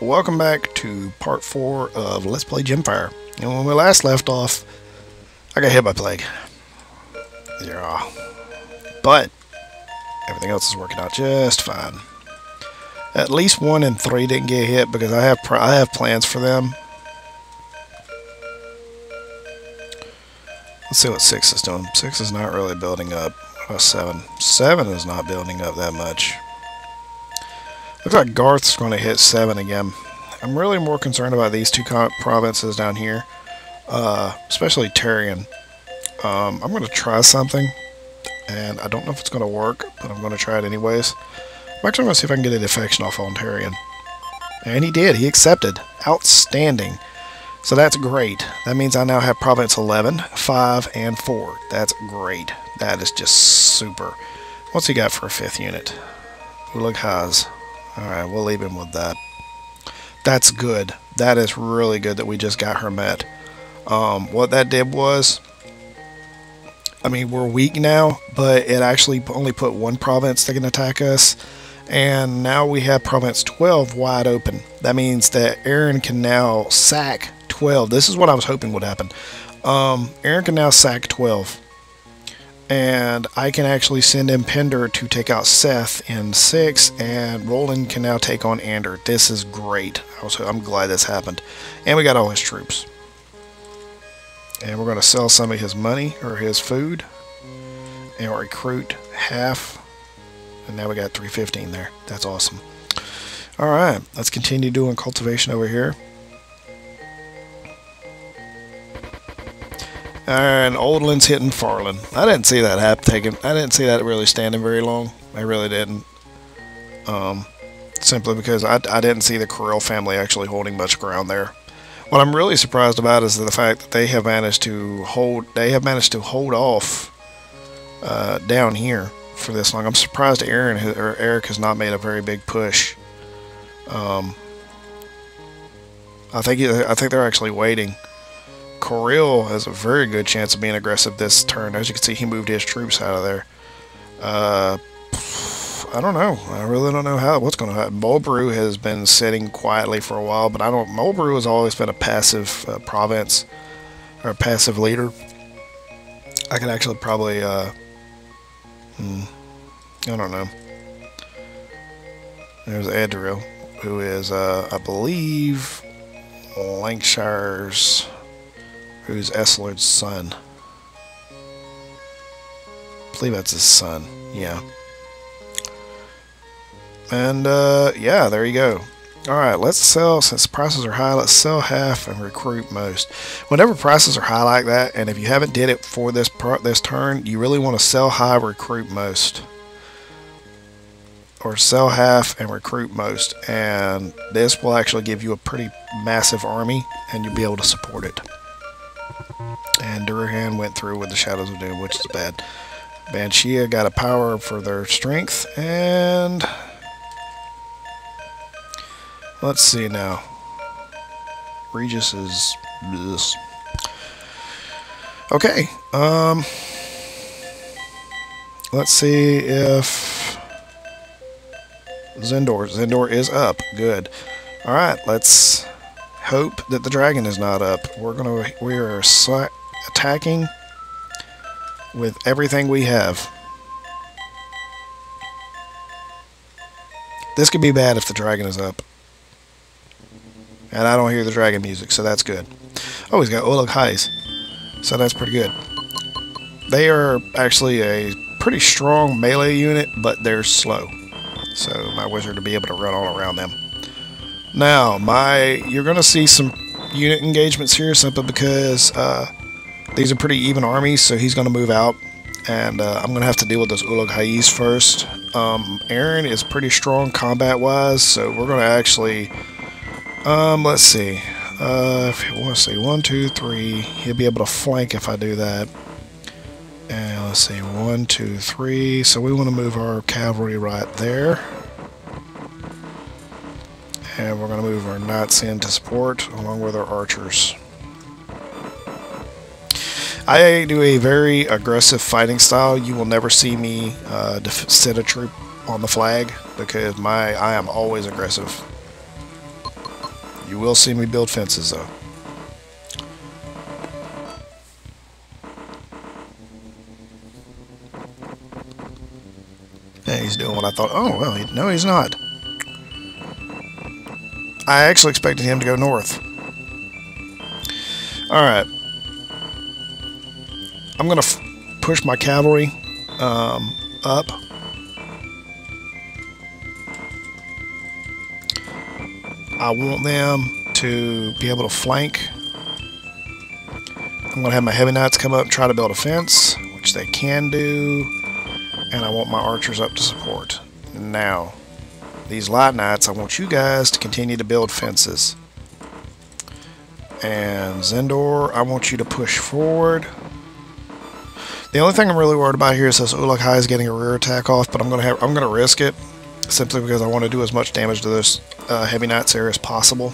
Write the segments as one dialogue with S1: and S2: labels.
S1: welcome back to part 4 of Let's Play Gemfire. And when we last left off, I got hit by plague. Yeah. But everything else is working out just fine. At least 1 and 3 didn't get hit because I have plans for them. Let's see what 6 is doing. 6 is not really building up. What about 7? 7 is not building up that much. Looks like Garth's going to hit 7 again. I'm really more concerned about these two provinces down here, especially Tyrion. I'm going to try something, and I don't know if it's going to work, but I'm going to try it anyways. I'm actually going to see if I can get a defection off on Tyrion. And he did. He accepted. Outstanding. So that's great. That means I now have Province 11, 5, and 4. That's great. That is just super. What's he got for a 5th unit? Ulug has. Alright, we'll leave him with that. That's good. That is really good that we just got her met. What that did was, I mean, we're weak now, but it actually only put 1 province that can attack us. And now we have Province 12 wide open. That means that Erin can now sack 12. This is what I was hoping would happen. Erin can now sack 12. And I can actually send in Pender to take out Seth in 6, and Roland can now take on Ander. This is great. I'm glad this happened. And we got all his troops. And we're going to sell some of his money, or his food, and recruit half. And now we got 315 there. That's awesome. Alright, let's continue doing cultivation over here. And Oldland's hitting Farland. I didn't see that I didn't see that really standing very long. I really didn't. Simply because I didn't see the Koei family actually holding much ground there. What I'm really surprised about is the fact that they have managed to hold. They have managed to hold off down here for this long. I'm surprised Eric has not made a very big push. I think they're actually waiting. Koei has a very good chance of being aggressive this turn. As you can see, he moved his troops out of there. I don't know. I really don't know what's going to happen. Mulbrew has been sitting quietly for a while, but Mulbrew has always been a passive province, or a passive leader. I could actually probably, I don't know. There's Adriel, who is, I believe, Lankshire's, who's Esselord's son. I believe that's his son, yeah. And, yeah, there you go. Alright, let's sell, since prices are high, let's sell half and recruit most. Whenever prices are high like that, and if you haven't did it for this turn, you really want to sell high, recruit most. Or sell half and recruit most. And this will actually give you a pretty massive army, and you'll be able to support it. And Durhan went through with the Shadows of Doom, which is bad. Banshee got a power for their strength, and let's see now. Regis is this. Okay. Let's see if Zendor is up. Good. All right. Let's hope that the dragon is not up. We are attacking with everything we have. This could be bad if the dragon is up. And I don't hear the dragon music, so that's good. Oh, he's got Ulug Highs, so that's pretty good. They are actually a pretty strong melee unit, but they're slow. So my wizard will be able to run all around them. Now, you're going to see some unit engagements here simply because these are pretty even armies, so he's going to move out. And I'm going to have to deal with those Ulug Highs first. Erin is pretty strong combat-wise, so we're going to actually... let's see. If you want to see 1, 2, 3, he'll be able to flank if I do that. And let's see, 1, 2, 3. So we want to move our cavalry right there. And we're going to move our knights in to support, along with our archers. I do a very aggressive fighting style. You will never see me sit a troop on the flag, because I am always aggressive. You will see me build fences, though. Yeah, he's doing what I thought. Oh, well, no, he's not. I actually expected him to go north. Alright. I'm going to push my cavalry up. I want them to be able to flank. I'm going to have my heavy knights come up and try to build a fence, which they can do. And I want my archers up to support. Now, these light knights, I want you guys to continue to build fences. And Zendor, I want you to push forward. The only thing I'm really worried about here is this Ulukai is getting a rear attack off, but I'm gonna risk it simply because I want to do as much damage to those heavy knights there as possible.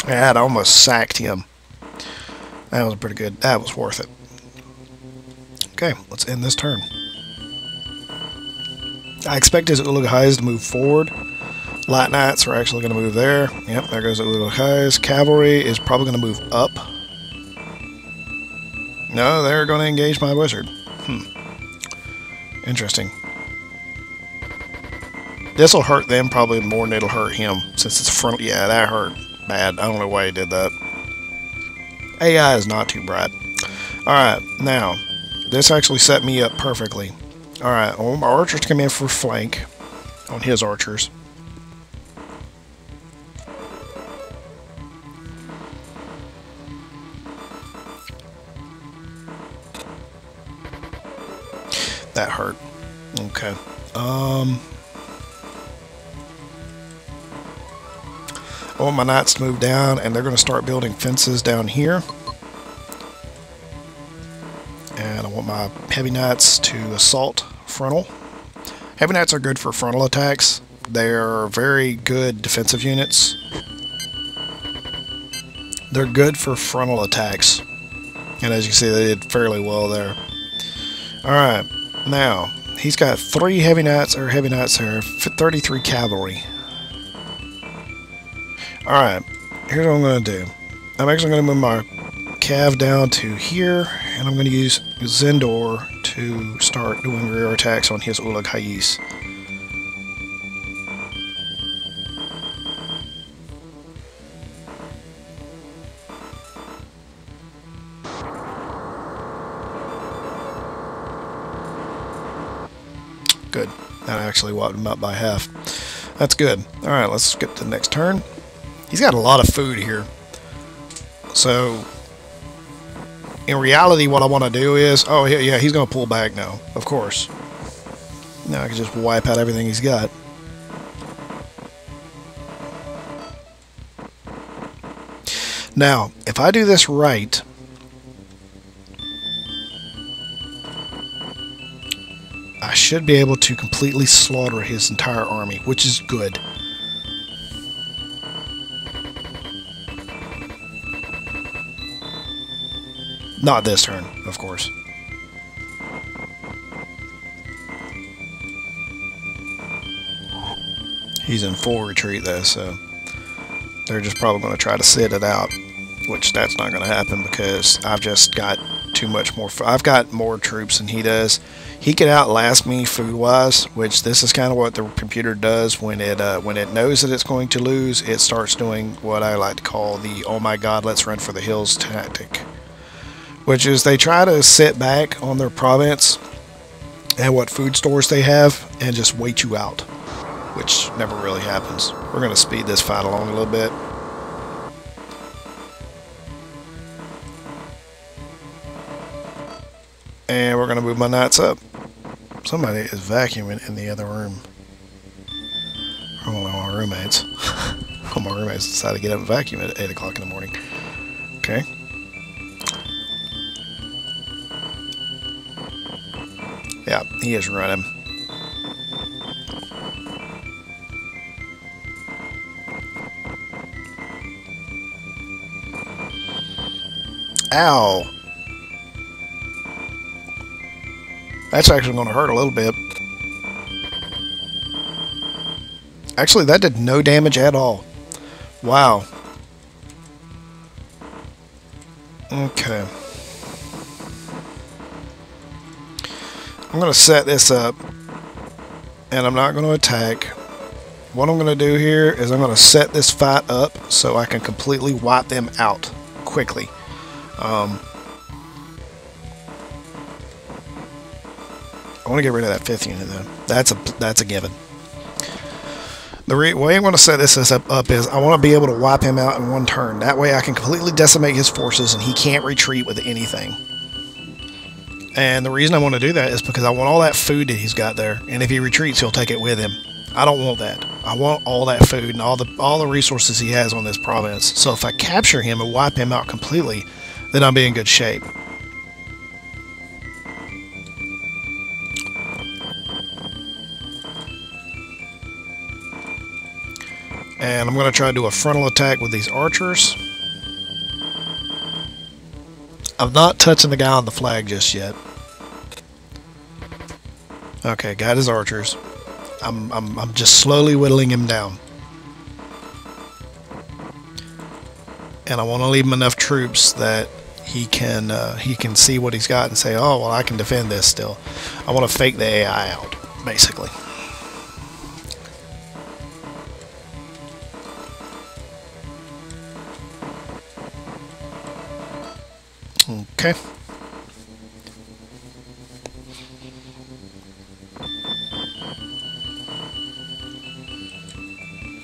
S1: I almost sacked him. That was pretty good. That was worth it. Okay, let's end this turn. I expect his Ulugahais to move forward. Light Knights are actually going to move there. Yep, there goes the Ulugahais. Cavalry is probably going to move up. No, they're going to engage my wizard. Interesting. This will hurt them probably more than it'll hurt him, since it's front. Yeah, that hurt bad. I don't know why he did that. AI is not too bright. Alright, now, this actually set me up perfectly. Alright, I want my archers to come in for flank on his archers. That hurt. Okay. I want my knights to move down, and they're going to start building fences down here. And I want my heavy knights to assault frontal. Heavy knights are good for frontal attacks. They're very good defensive units. They're good for frontal attacks. And as you can see, they did fairly well there. Alright, now, he's got 3 heavy knights, or heavy knights there, 33 cavalry. Alright, here's what I'm going to do. I'm actually going to move my cav down to here, and I'm going to use Zendor to start doing rear attacks on his Ulugahais. Good. That actually wiped him up by half. That's good. Alright, let's skip to the next turn. He's got a lot of food here. So, in reality, what I want to do is... Oh, yeah, he's going to pull back now. Of course. Now I can just wipe out everything he's got. Now, if I do this right... I should be able to completely slaughter his entire army, which is good. Not this turn, of course. He's in full retreat though, so they're just probably going to try to sit it out, which that's not going to happen because I've just got too much more. I've got more troops than he does. He could outlast me food-wise, which this is kind of what the computer does when it knows that it's going to lose. It starts doing what I like to call the "Oh my God, let's run for the hills" tactic. Which is they try to sit back on their province and what food stores they have and just wait you out, which never really happens. We're going to speed this fight along a little bit. And we're going to move my knights up. Somebody is vacuuming in the other room. I don't know my roommates. All my roommates decided to get up and vacuum at 8 o'clock in the morning. Okay. Yeah, he is running. Ow! That's actually going to hurt a little bit. Actually, that did no damage at all. Wow. Okay. I'm going to set this up, and I'm not going to attack. What I'm going to do here is I'm going to set this fight up so I can completely wipe them out quickly. I want to get rid of that 5th unit though. That's a given. The way I'm going to set this up is I want to be able to wipe him out in one turn. That way I can completely decimate his forces and he can't retreat with anything. And the reason I want to do that is because I want all that food that he's got there, and if he retreats, he'll take it with him. I don't want that. I want all that food and all the resources he has on this province. So if I capture him and wipe him out completely, then I'll be in good shape. And I'm going to try to do a frontal attack with these archers. I'm not touching the guy on the flag just yet. Okay, got his archers. I'm just slowly whittling him down. And I want to leave him enough troops that he can see what he's got and say, oh, well, I can defend this still. I want to fake the AI out, basically. Okay.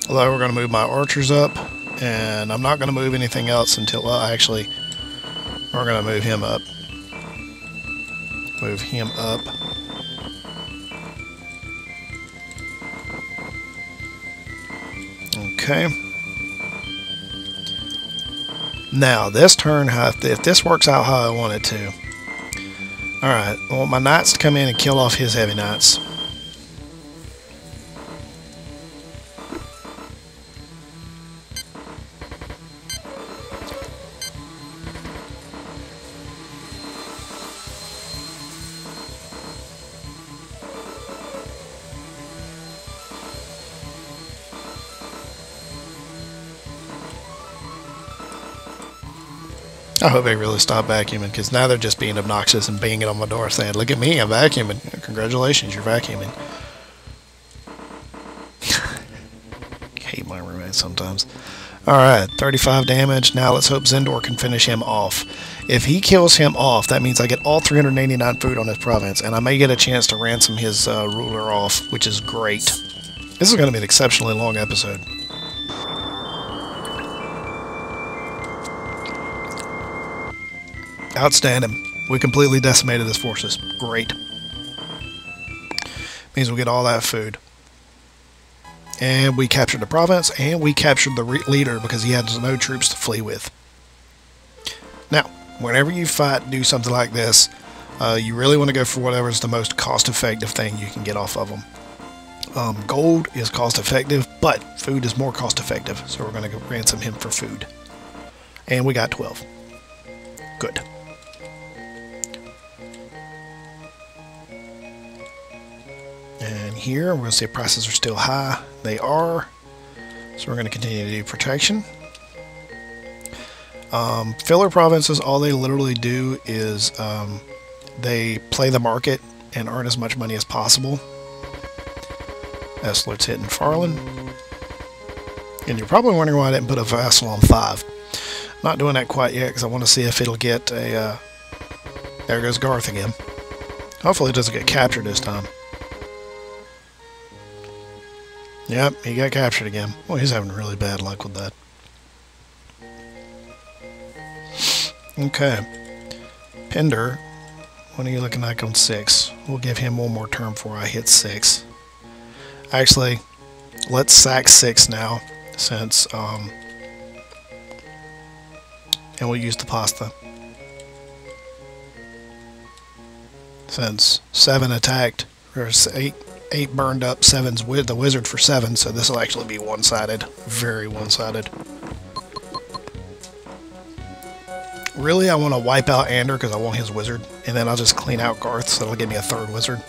S1: Although we're going to move my archers up, and I'm not going to move anything else until, well, actually, we're going to move him up. Move him up. Okay. Now, this turn, if this works out how I want it to. Alright, I want my knights to come in and kill off his heavy knights. I hope they really stop vacuuming, because now they're just being obnoxious and banging on my door saying, look at me, I'm vacuuming. Congratulations, you're vacuuming. I hate my roommate sometimes. Alright, 35 damage. Now let's hope Zendor can finish him off. If he kills him off, that means I get all 389 food on his province, and I may get a chance to ransom his ruler off, which is great. This is going to be an exceptionally long episode. Outstanding. We completely decimated his forces. Great. Means we get all that food. And we captured the province, and we captured the leader because he had no troops to flee with. Now, whenever you do something like this, you really want to go for whatever is the most cost-effective thing you can get off of them. Gold is cost-effective, but food is more cost-effective, so we're going to ransom him for food. And we got 12. Good. And here, we're going to see if prices are still high. They are. So we're going to continue to do protection. Filler provinces, all they literally do is they play the market and earn as much money as possible. Eslert's hitting Farland. And you're probably wondering why I didn't put a vassal on 5. Not doing that quite yet because I want to see if it'll get a... there goes Garth again. Hopefully it doesn't get captured this time. Yep, he got captured again. Well, he's having really bad luck with that. Okay. Pender, what are you looking like on 6? We'll give him one more turn before I hit 6. Actually, let's sack 6 now, since, and we'll use the pasta. Since 7 attacked, there's 8 burned up, 7's with the wizard for 7, so this will actually be one-sided. Very one-sided. Really, I want to wipe out Ander because I want his wizard, and then I'll just clean out Garth, so it'll give me a third wizard.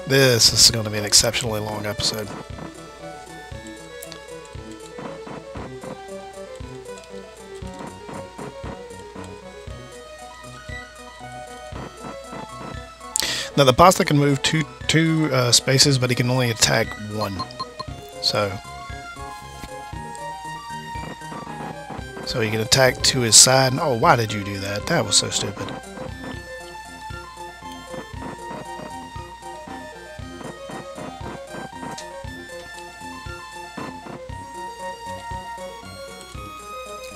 S1: This is going to be an exceptionally long episode. Now the pasta can move two spaces, but he can only attack one. So he can attack to his side. Oh, why did you do that? That was so stupid.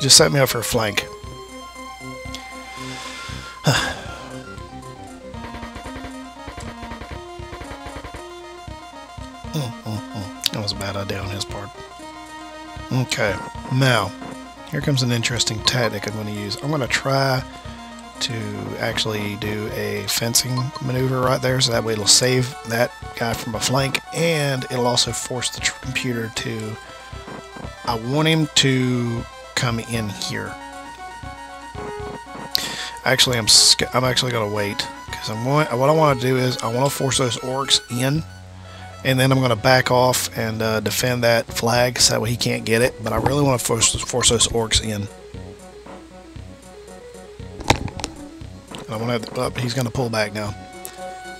S1: Just set me up for a flank. That was a bad idea on his part. Okay, now, here comes an interesting tactic I'm going to use. I'm going to try to actually do a fencing maneuver right there, so that way it'll save that guy from a flank, and it'll also force the computer to... I want him to come in here. Actually, I'm actually going to wait, because what I want to do is I want to force those orcs in, and then I'm going to back off and defend that flag so that way he can't get it. But I really want to force those orcs in. And I want to. He's going to pull back now.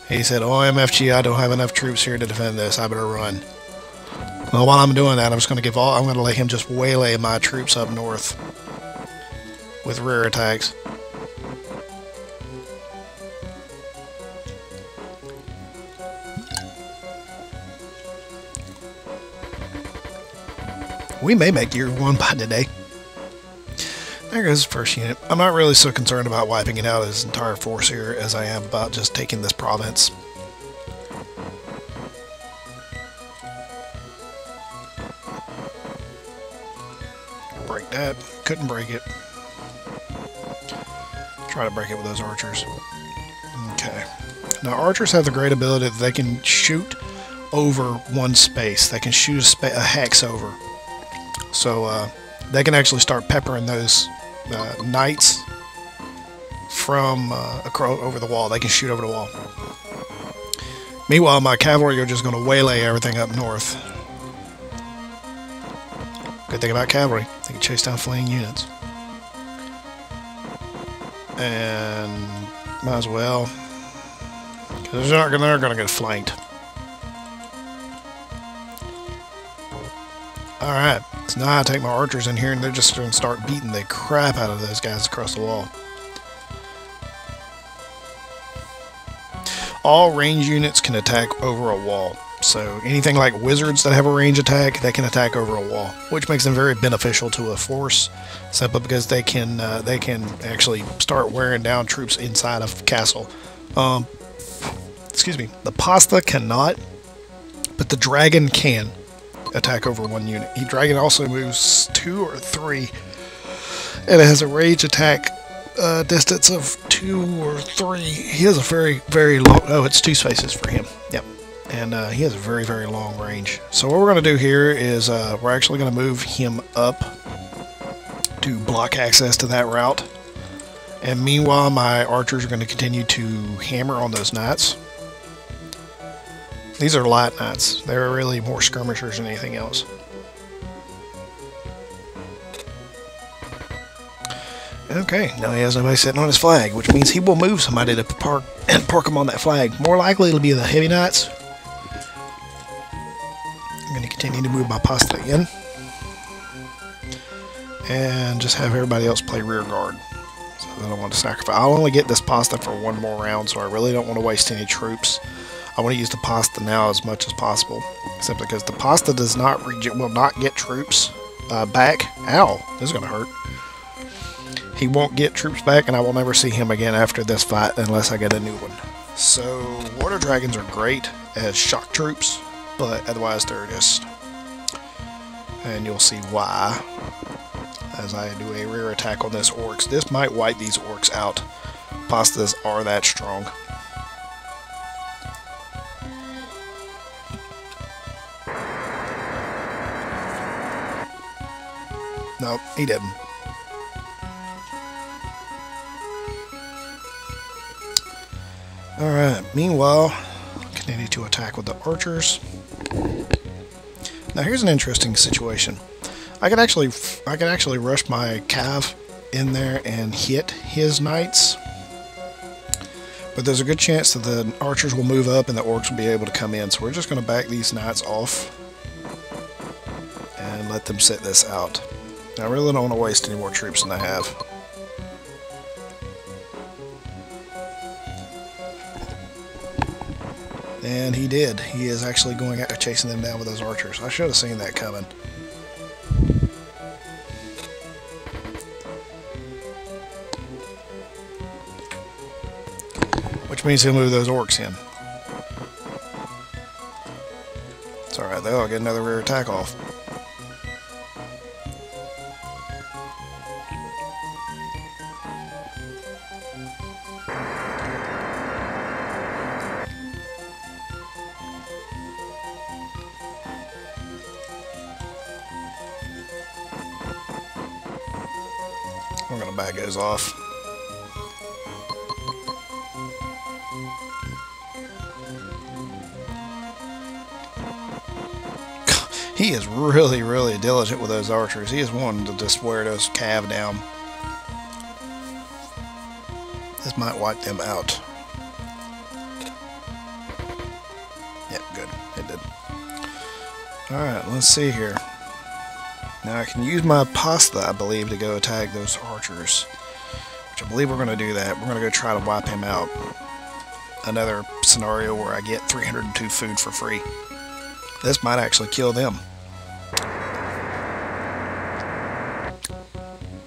S1: He said, "Oh, MFG, I don't have enough troops here to defend this. I better run." Well, while I'm doing that, I'm just going to I'm going to let him just waylay my troops up north with rear attacks. We may make year 1 by today. There goes the first unit. I'm not really so concerned about wiping it out his entire force here as I am about just taking this province. Break that. Couldn't break it. Try to break it with those archers. Okay. Now archers have the great ability that they can shoot over one space. They can shoot a hex over. So they can actually start peppering those knights from over the wall. They can shoot over the wall. Meanwhile, my cavalry are just going to waylay everything up north. Good thing about cavalry, they can chase down fleeing units. And might as well, because they're going to get flanked. Alright, so now I take my archers in here and they're just going to start beating the crap out of those guys across the wall. All range units can attack over a wall. So anything like wizards that have a range attack, they can attack over a wall, which makes them very beneficial to a force, simply because they can actually start wearing down troops inside of castle. Excuse me, the pasta cannot, but the dragon can attack over one unit. The dragon also moves 2 or 3, and it has a range attack distance of 2 or 3. He has a very, very long... Oh, it's 2 spaces for him. Yep. And he has a very, very long range. So what we're going to do here is we're actually going to move him up to block access to that route. And meanwhile, my archers are going to continue to hammer on those knights. These are light knights. They're really more skirmishers than anything else. Okay, now he has nobody sitting on his flag, which means he will move somebody to park them on that flag. More likely it'll be the heavy knights. I'm going to continue to move my pasta in. And just have everybody else play rear guard. So I don't want to sacrifice. I'll only get this pasta for 1 more round, so I really don't want to waste any troops. I want to use the pasta now as much as possible, simply because the pasta does not will not get troops back. Ow, this is going to hurt. He won't get troops back, and I will never see him again after this fight unless I get a new one. So, water dragons are great as shock troops, but otherwise they're just... And you'll see why as I do a rear attack on this orcs. This might wipe these orcs out. Pastas are that strong. Nope, he didn't. Alright, meanwhile, continue to attack with the archers. Now here's an interesting situation. I could actually rush my cav in there and hit his knights. But there's a good chance that the archers will move up and the orcs will be able to come in. So we're just going to back these knights off and let them sit this out. I really don't want to waste any more troops than I have. And he did. He is actually going out chasing them down with those archers. I should have seen that coming. Which means he'll move those orcs in. It's alright though, I'll get another rear attack off. We're going to back those off. He is really, really diligent with those archers. He is wanting to just wear those cav down. This might wipe them out. Yep, good. It did. Alright, let's see here. Now I can use my pasta, I believe, to go attack those archers. Which I believe we're going to do that. We're going to go try to wipe him out. Another scenario where I get 302 food for free. This might actually kill them.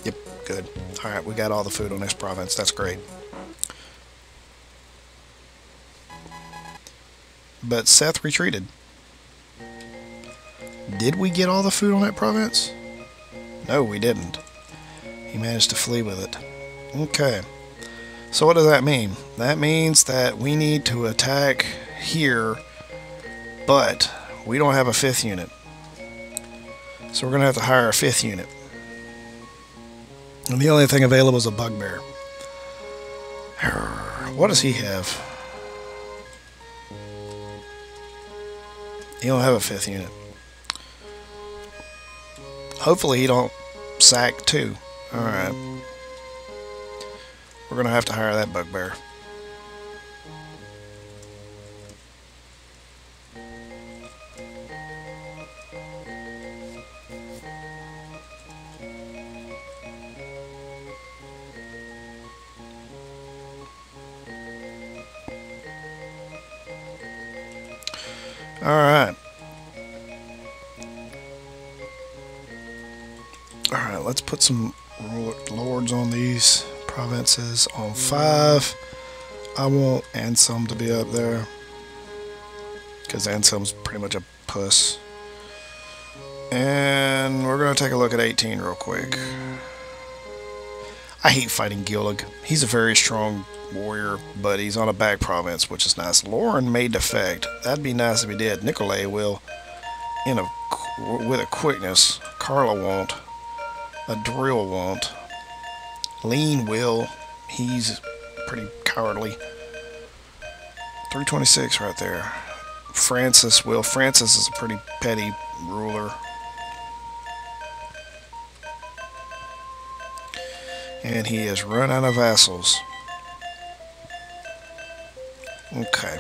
S1: Yep, good. Alright, we got all the food on this province. That's great. But Seth retreated. Did we get all the food on that province? No, we didn't. He managed to flee with it. Okay. So what does that mean? That means that we need to attack here, but we don't have a 5th unit. So we're going to have to hire a 5th unit. And the only thing available is a bugbear. What does he have? He don't have a 5th unit. Hopefully he don't sack too. Alright. We're going to have to hire that bugbear. Alright. Alright, let's put some lords on these provinces on 5. I want Anselm to be up there, because Anselm's pretty much a puss. And we're going to take a look at 18 real quick. I hate fighting Gillig. He's a very strong warrior, but he's on a back province, which is nice. Lauren may defect. That'd be nice if he did. Nicolay will, with a quickness. Carla won't. A drill won't. Lean will. He's pretty cowardly. 326 right there. Francis will. Francis is a pretty petty ruler. And he has run out of vassals. Okay.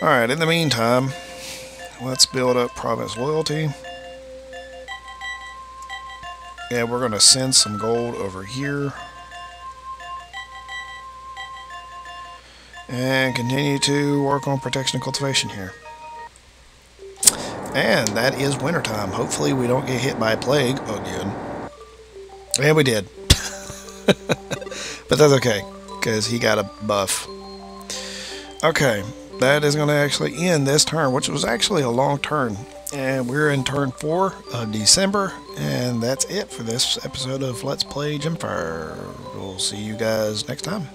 S1: Alright, in the meantime, let's build up province loyalty. Yeah, we're going to send some gold over here. And continue to work on protection and cultivation here. And that is wintertime. Hopefully we don't get hit by a plague again. And we did. But that's okay, because he got a buff. Okay, that is going to actually end this turn, which was actually a long turn. And we're in turn 4 of December, and that's it for this episode of Let's Play Gemfire. We'll see you guys next time.